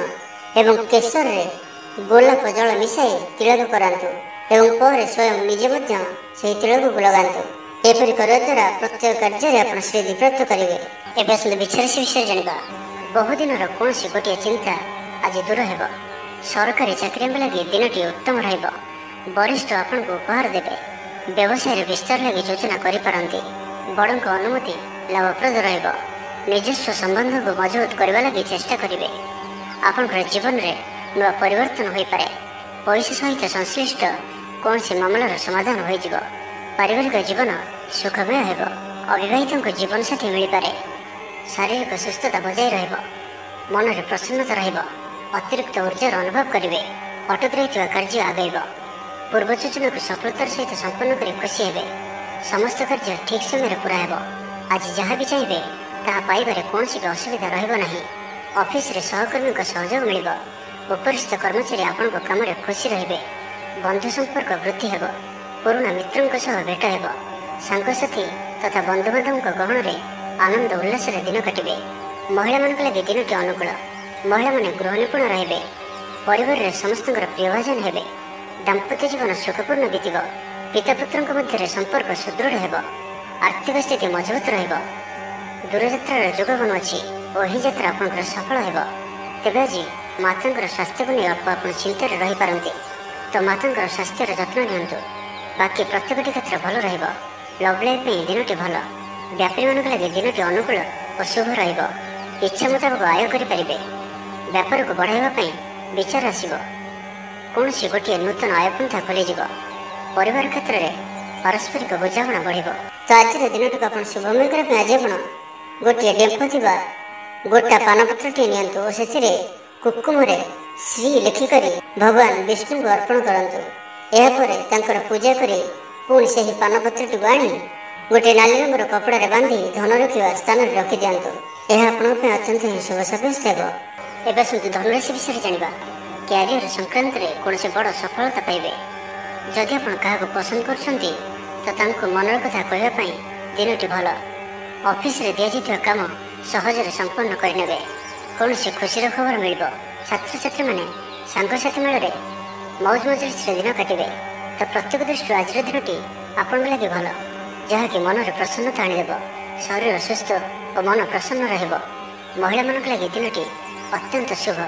ଏବଂ କେଶରରେ ଗୋଲାପ ଜଳ ମିଶାଇ ତିଳକ କରାନ୍ତୁ ଏବଂ ପରେ ସ୍ୱୟଂ ନିଜେ ମଧ୍ୟ ସେହି ତିଳକକୁ ଲଗାନ୍ତୁ। ଏପରି କରିବା ଦ୍ୱାରା ପ୍ରତ୍ୟେକ କାର୍ଯ୍ୟରେ ଆପଣ ସିଦ୍ଧି ପ୍ରାପ୍ତ କରିବେ। ଏବେ ଆସନ୍ତୁ ବୃଷ ରାଶି ବିଷୟରେ ଜାଣିବା। ବହୁଦିନର କୌଣସି ଗୋଟିଏ ଚିନ୍ତା ଆଜି ଦୂର ହେବ। ସରକାରୀ ଚାକିରିଆଙ୍କ ଲାଗି ଦିନଟି ଉତ୍ତମ ରହିବ। ବରିଷ୍ଠ ଆପଣଙ୍କୁ ଉପହାର ଦେବେ। ବ୍ୟବସାୟରେ ବିସ୍ତାର ଲାଗି ଯୋଜନା କରିପାରନ୍ତି। ବଡ଼ଙ୍କ ଅନୁମତି ଲାଭପ୍ରଦ ରହିବ। ନିଜସ୍ୱ ସମ୍ବନ୍ଧକୁ ମଜବୁତ କରିବା ଲାଗି ଚେଷ୍ଟା କରିବେ। ଆପଣଙ୍କର ଜୀବନରେ ନୂଆ ପରିବର୍ତ୍ତନ ହୋଇପାରେ। ପଇସା ସହିତ ସଂଶ୍ଳିଷ୍ଟ କୌଣସି ମାମଲାର ସମାଧାନ ହୋଇଯିବ। ପାରିବାରିକ ଜୀବନ ସୁଖମୟ ହେବ। ଅବିବାହିତଙ୍କୁ ଜୀବନସାଥୀ ମିଳିପାରେ। ଶାରୀରିକ ସୁସ୍ଥତା ବଜାୟ ରହିବ। ମନରେ ପ୍ରସନ୍ନତା ରହିବ। ଅତିରିକ୍ତ ଉର୍ଜାର ଅନୁଭବ କରିବେ। ଅଟକି ରହିଥିବା କାର୍ଯ୍ୟ ଆଗେଇବ। ପୂର୍ବ ଯୋଜନାକୁ ସଫଳତାର ସହିତ ସମ୍ପନ୍ନ କରି ଖୁସି ହେବେ। ସମସ୍ତ କାର୍ଯ୍ୟ ଠିକ୍ ସମୟରେ ପୁରା ହେବ। ଆଜି ଯାହା ବି ଚାହିଁବେ ତାହା ପାଇବାରେ କୌଣସି ବି ଅସୁବିଧା ରହିବ ନାହିଁ। ଅଫିସରେ ସହକର୍ମୀଙ୍କ ସହଯୋଗ ମିଳିବ। ଉପରିସ୍ଥ କର୍ମଚାରୀ ଆପଣଙ୍କ କାମରେ ଖୁସି ରହିବେ। ବନ୍ଧୁ ସମ୍ପର୍କ ବୃଦ୍ଧି ହେବ। ପୁରୁଣା ମିତ୍ରଙ୍କ ସହ ଭେଟ ହେବ। ସାଙ୍ଗସାଥୀ ତଥା ବନ୍ଧୁବାନ୍ଧବଙ୍କ ଗହଣରେ ଆନନ୍ଦ ଉଲ୍ଲାସରେ ଦିନ କାଟିବେ। ମହିଳାମାନଙ୍କ ଲାଗି ଦିନଟି ଅନୁକୂଳ। ମହିଳାମାନେ ଗୃହ ନିପୁଣ ରହିବେ। ପରିବାରରେ ସମସ୍ତଙ୍କର ପ୍ରିୟଭାଜନ ହେବେ। ଦାମ୍ପତ୍ୟ ଜୀବନ ସୁଖପୂର୍ଣ୍ଣ ବିତିବ। ପିତାପୁତ୍ରଙ୍କ ମଧ୍ୟରେ ସମ୍ପର୍କ ସୁଦୃଢ଼ ହେବ। ଆର୍ଥିକ ସ୍ଥିତି ମଜବୁତ ରହିବ। ଦୂରଯାତ୍ରାର ଯୋଗ ବନୁଅଛି ଓ ଏହି ଯାତ୍ରା ଆପଣଙ୍କର ସଫଳ ହେବ। ତେବେ ଆଜି ମାତାଙ୍କର ସ୍ୱାସ୍ଥ୍ୟକୁ ନେଇ ଅଳ୍ପ ଆପଣ ଚିନ୍ତାରେ ରହିପାରନ୍ତି, ତ ମାତାଙ୍କର ସ୍ୱାସ୍ଥ୍ୟର ଯତ୍ନ ନିଅନ୍ତୁ। ବାକି ପ୍ରତ୍ୟେକଟି କ୍ଷେତ୍ର ଭଲ ରହିବ। ଲଭ୍ ଲାଇଫ୍ ପାଇଁ ଦିନଟି ଭଲ। ବ୍ୟାପାରୀମାନଙ୍କ ଲାଗି ଦିନଟି ଅନୁକୂଳ ଓ ଶୁଭ ରହିବ। ଇଚ୍ଛା ମୁତାବକ ଆୟ କରିପାରିବେ। ବ୍ୟାପାରକୁ ବଢ଼ାଇବା ପାଇଁ ବିଚାର ଆସିବ। କୌଣସି ଗୋଟିଏ ନୂତନ ଆୟପନ୍ଥା ଖୋଲିଯିବ। ପରିବାର କ୍ଷେତ୍ରରେ ପାରସ୍ପରିକ ବୁଝାମଣା ବଢ଼ିବ। ତ ଆଜିର ଦିନଟିକୁ ଆପଣ ଶୁଭମୟ କରିବା ପାଇଁ ଆଜି ଆପଣ ଗୋଟିଏ ଡେମ୍ଫ ଥିବା ଗୋଟା ପାନପତ୍ରଟିଏ ନିଅନ୍ତୁ ଓ ସେଥିରେ କୁକୁମରେ ଶ୍ରୀ ଲେଖିକରି ଭଗବାନ ବିଷ୍ଣୁଙ୍କୁ ଅର୍ପଣ କରନ୍ତୁ। ଏହାପରେ ତାଙ୍କର ପୂଜା କରି ପୁଣି ସେହି ପାନପତ୍ରଟିକୁ ଆଣି ଗୋଟିଏ ନାଲି ରଙ୍ଗର କପଡ଼ାରେ ବାନ୍ଧି ଧନ ରଖିବା ସ୍ଥାନରେ ରଖିଦିଅନ୍ତୁ। ଏହା ଆପଣଙ୍କ ପାଇଁ ଅତ୍ୟନ୍ତ ହିଁ ଶୁଭ ସାବ୍ୟସ୍ତ ହେବ। ଏବେ ଆସନ୍ତୁ ଧନୁରାଶି ବିଷୟରେ ଜାଣିବା। କ୍ୟାରିୟର ସଂକ୍ରାନ୍ତରେ କୌଣସି ବଡ଼ ସଫଳତା ପାଇବେ। ଯଦି ଆପଣ କାହାକୁ ପସନ୍ଦ କରୁଛନ୍ତି ତ ତାଙ୍କୁ ମନର କଥା କହିବା ପାଇଁ ଦିନଟି ଭଲ। ଅଫିସରେ ଦିଆଯାଇଥିବା କାମ ସହଜରେ ସମ୍ପନ୍ନ କରିନେବେ। କୌଣସି ଖୁସିର ଖବର ମିଳିବ। ଛାତ୍ରଛାତ୍ରୀମାନେ ସାଙ୍ଗସାଥି ମେଳରେ ମୌଜ ମଜଲିସରେ ଦିନ କାଟିବେ। ତ ପ୍ରତ୍ୟେକ ଦୃଷ୍ଟିରୁ ଆଜିର ଦିନଟି ଆପଣଙ୍କ ଲାଗି ଭଲ, ଯାହାକି ମନରେ ପ୍ରସନ୍ନତା ଆଣିଦେବ। ଶରୀର ସୁସ୍ଥ ଓ ମନ ପ୍ରସନ୍ନ ରହିବ। ମହିଳାମାନଙ୍କ ଲାଗି ଦିନଟି ଅତ୍ୟନ୍ତ ଶୁଭ।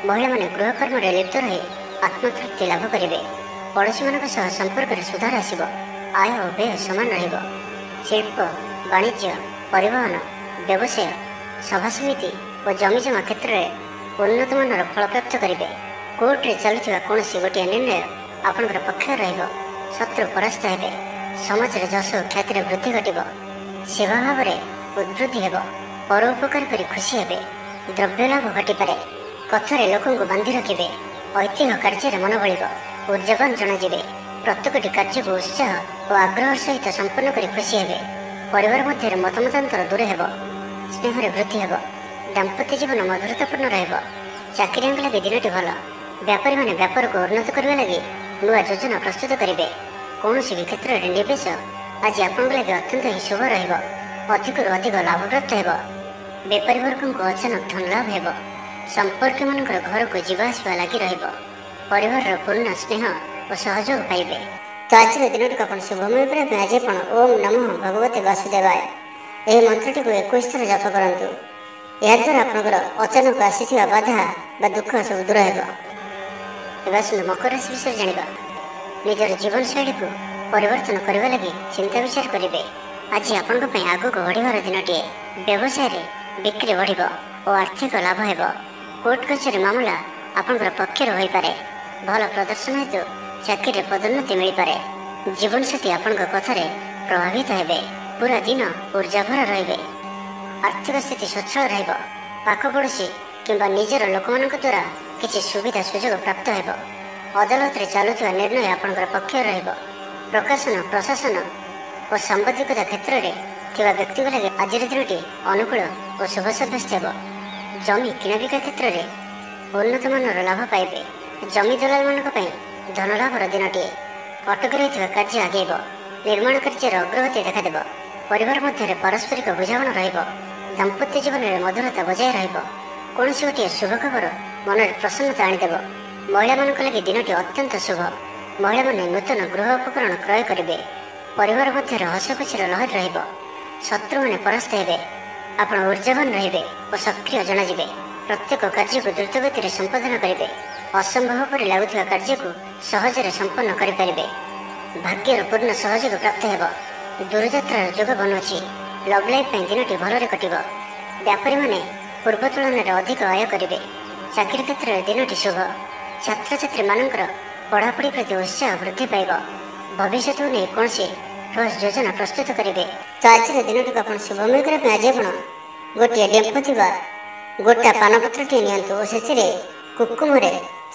ମହିଳାମାନେ ଗୃହକର୍ମରେ ଲିପ୍ତ ରହି ଆତ୍ମତୃପ୍ତି ଲାଭ କରିବେ। ପଡ଼ୋଶୀମାନଙ୍କ ସହ ସମ୍ପର୍କରେ ସୁଧାର ଆସିବ। ଆୟ ଓ ବ୍ୟୟ ସମାନ ରହିବ। ଶିଳ୍ପ, ବାଣିଜ୍ୟ, ପରିବହନ, ବ୍ୟବସାୟ, ସଭାସମିତି ଓ ଜମିଜମା କ୍ଷେତ୍ରରେ ଉନ୍ନତମାନର ଫଳପ୍ରାପ୍ତ କରିବେ। କୋର୍ଟରେ ଚାଲୁଥିବା କୌଣସି ଗୋଟିଏ ନିର୍ଣ୍ଣୟ ଆପଣଙ୍କର ପକ୍ଷରେ ରହିବ। ଶତ୍ରୁ ପରାସ୍ତ ହେବେ। ସମାଜରେ ଯଶ ଓ ଖ୍ୟାତିର ବୃଦ୍ଧି ଘଟିବ। ସେବା ଭାବରେ ଉଦ୍ବୃଦ୍ଧି ହେବ। ପର ଉପକାର କରି ଖୁସି ହେବେ। ଦ୍ରବ୍ୟ ଲାଭ ଘଟିପାରେ। କଥାରେ ଲୋକଙ୍କୁ ବାନ୍ଧି ରଖିବେ। ଐତିହ୍ୟ କାର୍ଯ୍ୟରେ ମନ ବଳିବ। ଉଦଯାପନ ଜଣାଯିବେ। ପ୍ରତ୍ୟେକଟି କାର୍ଯ୍ୟକୁ ଉତ୍ସାହ ଓ ଆଗ୍ରହର ସହିତ ସମ୍ପନ୍ନ କରି ଖୁସି ହେବେ। ପରିବାର ମଧ୍ୟରେ ମତମତାନ୍ତର ଦୂର ହେବ। ସ୍ନେହରେ ବୃଦ୍ଧି ହେବ। ଦାମ୍ପତ୍ୟ ଜୀବନ ମଧୁରତାପୂର୍ଣ୍ଣ ରହିବ। ଚାକିରିଆଙ୍କ ଲାଗି ଦିନଟି ଭଲ। ବ୍ୟାପାରୀମାନେ ବ୍ୟାପାରକୁ ଉନ୍ନତ କରିବା ଲାଗି ନୂଆ ଯୋଜନା ପ୍ରସ୍ତୁତ କରିବେ। କୌଣସି ବି କ୍ଷେତ୍ରରେ ନିବେଶ ଆଜି ଆପଣଙ୍କ ଲାଗି ଅତ୍ୟନ୍ତ ହିଁ ଶୁଭ ରହିବ। ଅଧିକରୁ ଅଧିକ ଲାଭପ୍ରାପ୍ତ ହେବ। ବେପାରୀ ବର୍ଗଙ୍କୁ ଅଚାନକ ଧନ ଲାଭ ହେବ। ସମ୍ପର୍କୀୟମାନଙ୍କର ଘରକୁ ଯିବା ଆସିବା ଲାଗି ରହିବ। ପରିବାରର ପୂର୍ଣ୍ଣ ସ୍ନେହ ଓ ସହଯୋଗ ପାଇବେ। ତ ଆଜିର ଦିନଟିକୁ ଆପଣ ଶୁଭମୟ କରିବା ପାଇଁ ଆଜି ଆପଣ ଓମ୍ ନମଃ ଭଗବତେ ବାସୁଦେବାୟ ଏହି ମନ୍ତ୍ରଟିକୁ 21 ଥର ଜପ କରନ୍ତୁ। ଏହାଦ୍ୱାରା ଆପଣଙ୍କର ଅଚାନକ ଆସିଥିବା ବାଧା ବା ଦୁଃଖ ସବୁ ଦୂର ହେବ। ଏବେ ଆସନ୍ତୁ ମକର ରାଶି ବିଷୟରେ ଜାଣିବା। ନିଜର ଜୀବନଶୈଳୀକୁ ପରିବର୍ତ୍ତନ କରିବା ଲାଗି ଚିନ୍ତା ବିଚାର କରିବେ। ଆଜି ଆପଣଙ୍କ ପାଇଁ ଆଗକୁ ବଢ଼ିବାର ଦିନଟିଏ। ବ୍ୟବସାୟରେ ବିକ୍ରି ବଢ଼ିବ ଓ ଆର୍ଥିକ ଲାଭ ହେବ। କୋର୍ଟ କଚେରୀ ମାମଲା ଆପଣଙ୍କର ପକ୍ଷରେ ହୋଇପାରେ। ଭଲ ପ୍ରଦର୍ଶନ ହେତୁ ଚାକିରିରେ ପଦୋନ୍ନତି ମିଳିପାରେ। ଜୀବନସାଥୀ ଆପଣଙ୍କ କଥାରେ ପ୍ରଭାବିତ ହେବେ। ପୁରା ଦିନ ଉର୍ଜାଭର ରହିବେ। ଆର୍ଥିକ ସ୍ଥିତି ସ୍ୱଚ୍ଛଳ ରହିବ। ପାଖ ପଡ଼ୋଶୀ କିମ୍ବା ନିଜର ଲୋକମାନଙ୍କ ଦ୍ୱାରା କିଛି ସୁବିଧା ସୁଯୋଗ ପ୍ରାପ୍ତ ହେବ। ଅଦାଲତରେ ଚାଲୁଥିବା ନିର୍ଣ୍ଣୟ ଆପଣଙ୍କର ପକ୍ଷରେ ରହିବ। ପ୍ରକାଶନ, ପ୍ରଶାସନ ଓ ସାମ୍ବାଦିକତା କ୍ଷେତ୍ରରେ ଥିବା ବ୍ୟକ୍ତିଙ୍କ ଲାଗି ଆଜିର ଦିନଟି ଅନୁକୂଳ ଓ ଶୁଭ ସାବ୍ୟସ୍ତ ହେବ। ଜମି କିଣାବିକା କ୍ଷେତ୍ରରେ ଉନ୍ନତମାନର ଲାଭ ପାଇବେ। ଜମି ଦଲାଲମାନଙ୍କ ପାଇଁ ଧନଲାଭର ଦିନଟିଏ। ଅଟକି ରହିଥିବା କାର୍ଯ୍ୟ ଆଗେଇବ। ନିର୍ମାଣ କାର୍ଯ୍ୟର ଅଗ୍ରଗତି ଦେଖାଦେବ। ପରିବାର ମଧ୍ୟରେ ପାରସ୍ପରିକ ବୁଝାମଣା ରହିବ। ଦାମ୍ପତ୍ୟ ଜୀବନରେ ମଧୁରତା ବଜାୟ ରହିବ। କୌଣସି ଗୋଟିଏ ଶୁଭ ଖବର ମନରେ ପ୍ରସନ୍ନତା ଆଣିଦେବ। ମହିଳାମାନଙ୍କ ଲାଗି ଦିନଟି ଅତ୍ୟନ୍ତ ଶୁଭ। ମହିଳାମାନେ ନୂତନ ଗୃହ ଉପକରଣ କ୍ରୟ କରିବେ। ପରିବାର ମଧ୍ୟରେ ହସଖୁସିର ଲହରୀ ରହିବ। ଶତ୍ରୁମାନେ ପରାସ୍ତ ହେବେ। ଆପଣ ଉର୍ଜାବାନ ରହିବେ ଓ ସକ୍ରିୟ ଜଣାଯିବେ। ପ୍ରତ୍ୟେକ କାର୍ଯ୍ୟକୁ ଦ୍ରୁତଗତିରେ ସମ୍ପାଦନ କରିବେ। ଅସମ୍ଭବ ପରି ଲାଗୁଥିବା କାର୍ଯ୍ୟକୁ ସହଜରେ ସମ୍ପନ୍ନ କରିପାରିବେ। ଭାଗ୍ୟର ପୂର୍ଣ୍ଣ ସହଯୋଗ ପ୍ରାପ୍ତ ହେବ। ଦୂରଯାତ୍ରାର ଯୋଗ ବନୁଅଛି। ଲଭ୍ ଲାଇଫ୍ ପାଇଁ ଦିନଟି ଭଲରେ କଟିବ। ବ୍ୟାପାରୀମାନେ ପୂର୍ବ ତୁଳନାରେ ଅଧିକ ଆୟ କରିବେ। ଚାକିରି କ୍ଷେତ୍ରରେ ଦିନଟି ଶୁଭ। ଛାତ୍ରଛାତ୍ରୀମାନଙ୍କର ପଢ଼ାପଢ଼ି ପ୍ରତି ଉତ୍ସାହ ବୃଦ୍ଧି ପାଇବ। ଭବିଷ୍ୟତକୁ ନେଇ କୌଣସି ଠୋସ୍ ଯୋଜନା ପ୍ରସ୍ତୁତ କରିବେ। ତ ଆଜିର ଦିନଟିକୁ ଆପଣ ଶୁଭମୟ କରିବା ପାଇଁ ଆଜି ଆପଣ ଗୋଟିଏ ଡେମ୍ଫ ଥିବା ଗୋଟା ପାନପତ୍ରଟିଏ ନିଅନ୍ତୁ ଓ ସେଥିରେ କୁକୁମରେ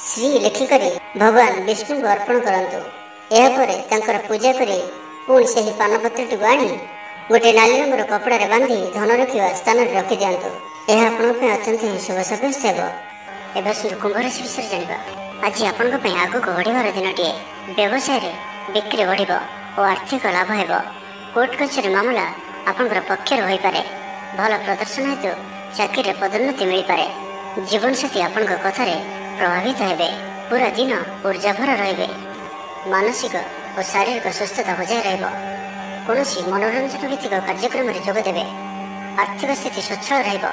ଶ୍ରୀ ଲେଖିକରି ଭଗବାନ ବିଷ୍ଣୁଙ୍କୁ ଅର୍ପଣ କରନ୍ତୁ। ଏହାପରେ ତାଙ୍କର ପୂଜା କରି ପୁଣି ସେହି ପାନପତ୍ରଟିକୁ ଆଣି ଗୋଟିଏ ନାଲି ରଙ୍ଗର କପଡ଼ାରେ ବାନ୍ଧି ଧନ ରଖିବା ସ୍ଥାନରେ ରଖିଦିଅନ୍ତୁ। ଏହା ଆପଣଙ୍କ ପାଇଁ ଅତ୍ୟନ୍ତ ହିଁ ଶୁଭ ସାବ୍ୟସ୍ତ ହେବ। ଏବେ ଆସନ୍ତୁ କୁମ୍ଭ ରାଶି ବିଷୟରେ ଜାଣିବା। ଆଜି ଆପଣଙ୍କ ପାଇଁ ଆଗକୁ ବଢ଼ିବାର ଦିନଟିଏ। ବ୍ୟବସାୟରେ ବିକ୍ରି ବଢ଼ିବ ଓ ଆର୍ଥିକ ଲାଭ ହେବ। କୋର୍ଟ କଚେରୀ ମାମଲା ଆପଣଙ୍କର ପକ୍ଷରେ ହୋଇପାରେ। ଭଲ ପ୍ରଦର୍ଶନ ହେତୁ ଚାକିରିରେ ପଦୋନ୍ନତି ମିଳିପାରେ। ଜୀବନସାଥୀ ଆପଣଙ୍କ କଥାରେ ପ୍ରଭାବିତ ହେବେ। ପୁରା ଦିନ ଉର୍ଜାଭର ରହିବେ। ମାନସିକ ଓ ଶାରୀରିକ ସୁସ୍ଥତା ବଜାୟ ରହିବ। କୌଣସି ମନୋରଞ୍ଜନ ଭିତ୍ତିକ କାର୍ଯ୍ୟକ୍ରମରେ ଯୋଗ ଦେବେ। ଆର୍ଥିକ ସ୍ଥିତି ସ୍ୱଚ୍ଛଳ ରହିବ।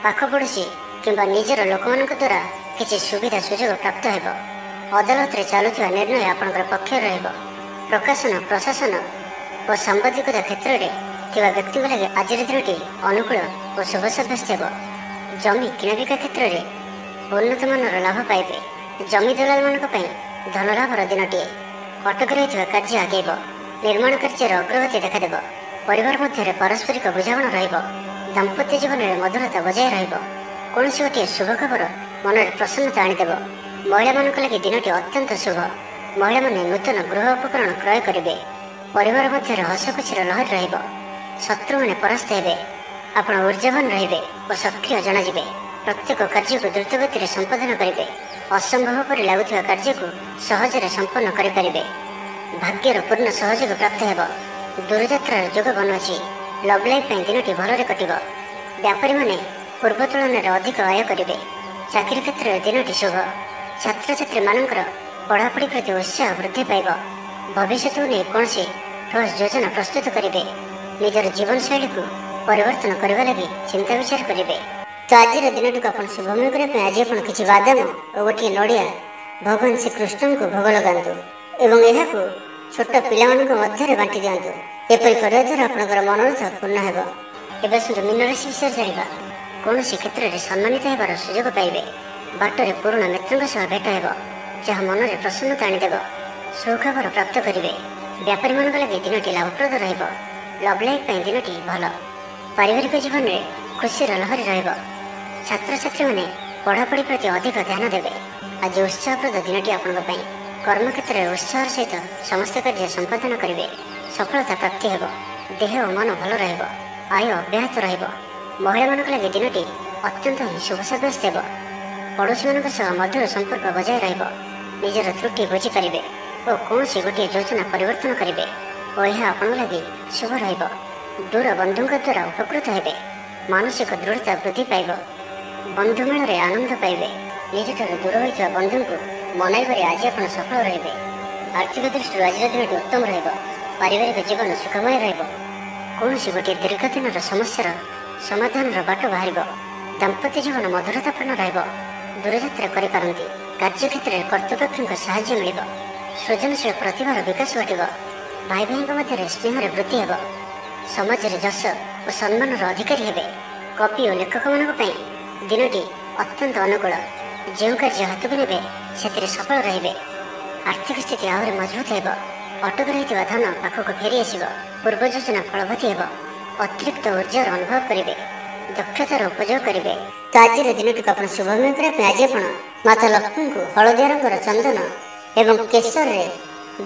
ପାଖ ପଡ଼ୋଶୀ କିମ୍ବା ନିଜର ଲୋକମାନଙ୍କ ଦ୍ୱାରା କିଛି ସୁବିଧା ସୁଯୋଗ ପ୍ରାପ୍ତ ହେବ। ଅଦାଲତରେ ଚାଲୁଥିବା ନିର୍ଣ୍ଣୟ ଆପଣଙ୍କର ପକ୍ଷରେ ରହିବ। ପ୍ରକାଶନ, ପ୍ରଶାସନ ଓ ସାମ୍ବାଦିକତା କ୍ଷେତ୍ରରେ ଥିବା ବ୍ୟକ୍ତିଙ୍କ ଲାଗି ଆଜିର ଦିନଟି ଅନୁକୂଳ ଓ ଶୁଭ ସାବ୍ୟସ୍ତ ହେବ। ଜମି କିଣାବିକା କ୍ଷେତ୍ରରେ ଉନ୍ନତମାନର ଲାଭ ପାଇବେ। ଜମି ଦଲାଲମାନଙ୍କ ପାଇଁ ଧନଲାଭର ଦିନଟିଏ। ଅଟକି ରହିଥିବା କାର୍ଯ୍ୟ ଆଗେଇବ। ନିର୍ମାଣ କାର୍ଯ୍ୟର ଅଗ୍ରଗତି ଦେଖାଦେବ। ପରିବାର ମଧ୍ୟରେ ପାରସ୍ପରିକ ବୁଝାମଣା ରହିବ। ଦାମ୍ପତ୍ୟ ଜୀବନରେ ମଧୁରତା ବଜାୟ ରହିବ। କୌଣସି ଗୋଟିଏ ଶୁଭ ଖବର ମନରେ ପ୍ରସନ୍ନତା ଆଣିଦେବ। ମହିଳାମାନଙ୍କ ଲାଗି ଦିନଟି ଅତ୍ୟନ୍ତ ଶୁଭ। ମହିଳାମାନେ ନୂତନ ଗୃହ ଉପକରଣ କ୍ରୟ କରିବେ। ପରିବାର ମଧ୍ୟରେ ହସଖୁସିର ଲହରୀ ରହିବ। ଶତ୍ରୁମାନେ ପରାସ୍ତ ହେବେ। ଆପଣ ଉର୍ଜାବାନ ରହିବେ ଓ ସକ୍ରିୟ ଜଣାଯିବେ। ପ୍ରତ୍ୟେକ କାର୍ଯ୍ୟକୁ ଦ୍ରୁତଗତିରେ ସମ୍ପାଦନ କରିବେ। ଅସମ୍ଭବ ପରି ଲାଗୁଥିବା କାର୍ଯ୍ୟକୁ ସହଜରେ ସମ୍ପନ୍ନ କରିପାରିବେ। ଭାଗ୍ୟର ପୂର୍ଣ୍ଣ ସହଯୋଗ ପ୍ରାପ୍ତ ହେବ। ଦୂରଯାତ୍ରାର ଯୋଗ ବନୁଅଛି। ଲଭ୍ ଲାଇଫ୍ ପାଇଁ ଦିନଟି ଭଲରେ କଟିବ। ବ୍ୟାପାରୀମାନେ ପୂର୍ବ ତୁଳନାରେ ଅଧିକ ଆୟ କରିବେ। ଚାକିରି କ୍ଷେତ୍ରରେ ଦିନଟି ଶୁଭ। ଛାତ୍ରଛାତ୍ରୀମାନଙ୍କର ପଢ଼ାପଢ଼ି ପ୍ରତି ଉତ୍ସାହ ବୃଦ୍ଧି ପାଇବ। ଭବିଷ୍ୟତକୁ ନେଇ କୌଣସି ଠୋସ୍ ଯୋଜନା ପ୍ରସ୍ତୁତ କରିବେ। ନିଜର ଜୀବନଶୈଳୀକୁ ପରିବର୍ତ୍ତନ କରିବା ଲାଗି ଚିନ୍ତା ବିଚାର କରିବେ। ତ ଆଜିର ଦିନଟିକୁ ଆପଣ ଶୁଭମୟ କରିବା ପାଇଁ ଆଜି ଆପଣ କିଛି ବାଦାମ ଓ ଗୋଟିଏ ନଡ଼ିଆ ଭଗବାନ ଶ୍ରୀକୃଷ୍ଣଙ୍କୁ ଭୋଗ ଲଗାନ୍ତୁ ଏବଂ ଏହାକୁ ଛୋଟ ପିଲାମାନଙ୍କ ମଧ୍ୟରେ ବାଣ୍ଟି ଦିଅନ୍ତୁ। ଏପରି କରିବା ଦ୍ୱାରା ଆପଣଙ୍କର ମନୋରଥ ପୂର୍ଣ୍ଣ ହେବ। ଏବେ ଆସନ୍ତୁ ମୀନ ରାଶି ବିଷୟରେ ଜାଣିବା। କୌଣସି କ୍ଷେତ୍ରରେ ସମ୍ମାନିତ ହେବାର ସୁଯୋଗ ପାଇବେ। ବାଟରେ ପୁରୁଣା ମିତ୍ରଙ୍କ ସହ ଭେଟ ହେବ, ଯାହା ମନରେ ପ୍ରସନ୍ନତା ଆଣିଦେବ। ସୁଖବର ପ୍ରାପ୍ତ କରିବେ। ବ୍ୟାପାରୀମାନଙ୍କ ଲାଗି ଦିନଟି ଲାଭପ୍ରଦ ରହିବ। ଲଭ୍ ଲାଇଫ୍ ପାଇଁ ଦିନଟି ଭଲ। ପାରିବାରିକ ଜୀବନରେ ଖୁସିର ଲହରୀ ରହିବ। ଛାତ୍ରଛାତ୍ରୀମାନେ ପଢ଼ାପଢ଼ି ପ୍ରତି ଅଧିକ ଧ୍ୟାନ ଦେବେ। ଆଜି ଉତ୍ସାହପ୍ରଦ ଦିନଟି ଆପଣଙ୍କ ପାଇଁ। କର୍ମକ୍ଷେତ୍ରରେ ଉତ୍ସାହର ସହିତ ସମସ୍ତ କାର୍ଯ୍ୟ ସମ୍ପାଦନ କରିବେ। ସଫଳତା ପ୍ରାପ୍ତି ହେବ। ଦେହ ଓ ମନ ଭଲ ରହିବ। ଆୟ ଅବ୍ୟାହତ ରହିବ। ମହିଳାମାନଙ୍କ ଲାଗି ଦିନଟି ଅତ୍ୟନ୍ତ ହିଁ ଶୁଭ ସାବ୍ୟସ୍ତ ହେବ। ପଡ଼ୋଶୀମାନଙ୍କ ସହ ମଧୁର ସମ୍ପର୍କ ବଜାୟ ରହିବ। ନିଜର ତ୍ରୁଟି ବୁଝିପାରିବେ ଓ କୌଣସି ଗୋଟିଏ ଯୋଜନା ପରିବର୍ତ୍ତନ କରିବେ ଓ ଏହା ଆପଣଙ୍କ ଲାଗି ଶୁଭ ରହିବ। ଦୂର ବନ୍ଧୁଙ୍କ ଦ୍ୱାରା ଉପକୃତ ହେବେ। ମାନସିକ ଦୃଢ଼ତା ବୃଦ୍ଧି ପାଇବ। ବନ୍ଧୁମେଳରେ ଆନନ୍ଦ ପାଇବେ। ନିଜଠାରୁ ଦୂର ହୋଇଥିବା ବନ୍ଧୁଙ୍କୁ ମନାଇବାରେ ଆଜି ଆପଣ ସଫଳ ରହିବେ। ଆର୍ଥିକ ଦୃଷ୍ଟିରୁ ଆଜିର ଦିନଟି ଉତ୍ତମ ରହିବ। ପାରିବାରିକ ଜୀବନ ସୁଖମୟ ରହିବ। କୌଣସି ଗୋଟିଏ ଦୀର୍ଘଦିନର ସମସ୍ୟାର ସମାଧାନର ବାଟ ବାହାରିବ। ଦାମ୍ପତ୍ୟ ଜୀବନ ମଧୁରତାପୂର୍ଣ୍ଣ ରହିବ। ଦୂରଯାତ୍ରା କରିପାରନ୍ତି। କାର୍ଯ୍ୟକ୍ଷେତ୍ରରେ କର୍ତ୍ତୃପକ୍ଷଙ୍କ ସାହାଯ୍ୟ ମିଳିବ। ସୃଜନଶୀଳ ପ୍ରତିଭାର ବିକାଶ ଘଟିବ। ଭାଇ ଭାଇଙ୍କ ମଧ୍ୟରେ ସ୍ନେହରେ ବୃଦ୍ଧି ହେବ। ସମାଜରେ ଯଶ ଓ ସମ୍ମାନର ଅଧିକାରୀ ହେବେ। କବି ଓ ଲେଖକମାନଙ୍କ ପାଇଁ ଦିନଟି ଅତ୍ୟନ୍ତ ଅନୁକୂଳ। ଯେଉଁ କାର୍ଯ୍ୟ ହାତକୁ ନେବେ ସେଥିରେ ସଫଳ ରହିବେ। ଆର୍ଥିକ ସ୍ଥିତି ଆହୁରି ମଜବୁତ ହେବ। ଅଟକି ରହିଥିବା ଧନ ପାଖକୁ ଫେରି ଆସିବ। ପୂର୍ବ ଯୋଜନା ଫଳବତୀ ହେବ। ଅତିରିକ୍ତ ଉର୍ଜାର ଅନୁଭବ କରିବେ। ଦକ୍ଷତାର ଉପଯୋଗ କରିବେ। ତ ଆଜିର ଦିନଟିକୁ ଆପଣ ଶୁଭମୟ କରିବା ପାଇଁ ଆଜି ଆପଣ ମାତା ଲକ୍ଷ୍ମୀଙ୍କୁ ହଳଦିଆ ରଙ୍ଗର ଚନ୍ଦନ ଏବଂ କେଶରରେ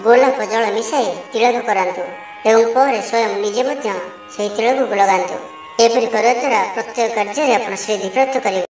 ଗୋଲାପ ଜଳ ମିଶାଇ ତିଳକ କରାନ୍ତୁ ଏବଂ ପରେ ସ୍ୱୟଂ ନିଜେ ମଧ୍ୟ ସେହି ତିଳକକୁ ଲଗାନ୍ତୁ। ଏପରି କରିବା ଦ୍ୱାରା ପ୍ରତ୍ୟେକ କାର୍ଯ୍ୟରେ ଆପଣ ସିଦ୍ଧି ପ୍ରାପ୍ତ କରିବେ।